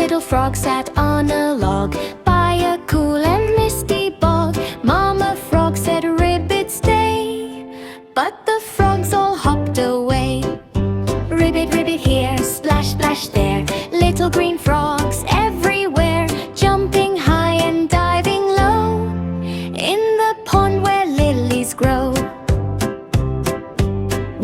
little frog sat on a log by a cool and misty bog. Mama frog said, "Ribbit, stay," but the frogs all hopped away. Ribbit, ribbit here, splash, splash there, little green frogs everywhere, jumping high and diving low in the pond where lilies grow.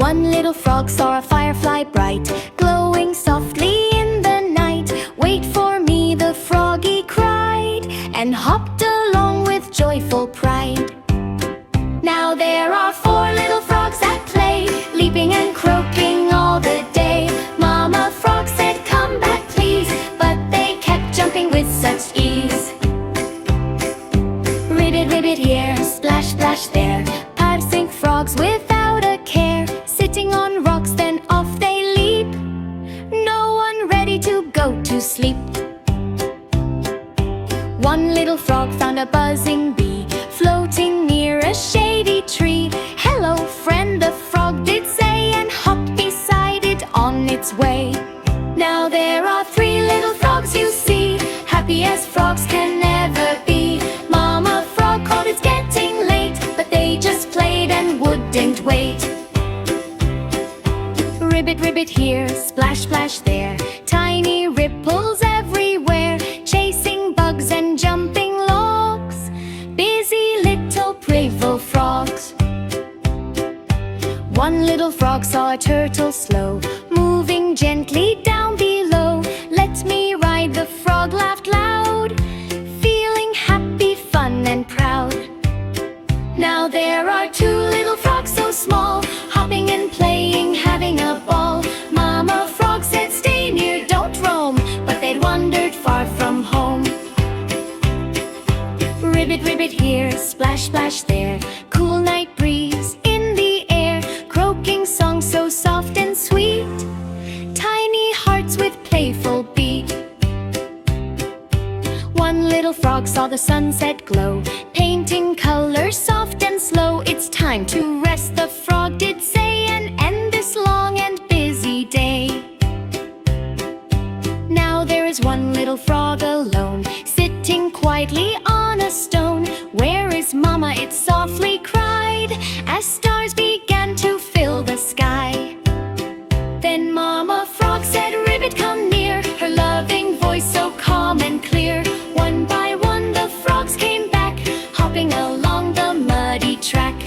One little frog saw a firefly bright, glowing softly in the night. "Wait for me," the froggy cried, and hopped along with joyful pride. Now there are 4 little frogs at play, leaping and croaking all the day. Mama frog said, "Come back please," but they kept jumping with such ease. Ribbit, ribbit here, splash, splash there, passing frogs without a care, sitting on rocks then off they leap, no one ready to go to sleep. One little frog found a buzzing bee, floating near a shady tree. "Hello friend," the frog did say, and hopped beside it on its way. Now there are 3 little frogs you see, happy as frogs can never be. Mama frog called, "It's getting late," but they just played and wouldn't wait. Ribbit, ribbit here, splash, splash there, tiny ripples everywhere, chasing bugs and jumping logs, busy little playful frogs. One little frog saw a turtle slow, moving gently down below. "Let me ride," the frog laughed loud, feeling happy, fun and proud. Now there are 2 little frogs so small, hopping and playing, having a ball. Mama frog said, "Stay near, don't roam," but they'd wandered far from home. Ribbit, ribbit here, splash, splash there, cool night breeze in the air, croaking song so soft and sweet, tiny hearts with playful beat. One little frog saw the sunset glow, painting colors soft and slow. "It's time to rest," the frog did say, "and end this long and busy day." Now there is one little frog alone, sitting quietly on a stone. "Where is Mama?" it softly cried, as stars began to fill the sky. Then Mama frog said, "Ribbit, come near," her loving voice so calm and clear. One by one the frogs came back, hopping along the muddy track.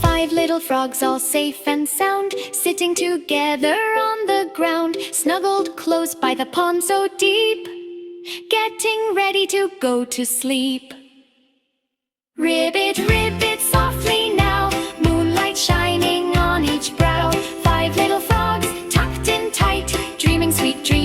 5 little frogs all safe and sound, sitting together on the ground, snuggled close by the pond so deep, getting ready to go to sleep. Ribbit, ribbit softly now, moonlight shining on each brow. 5 little frogs tucked in tight, dreaming sweet dreams.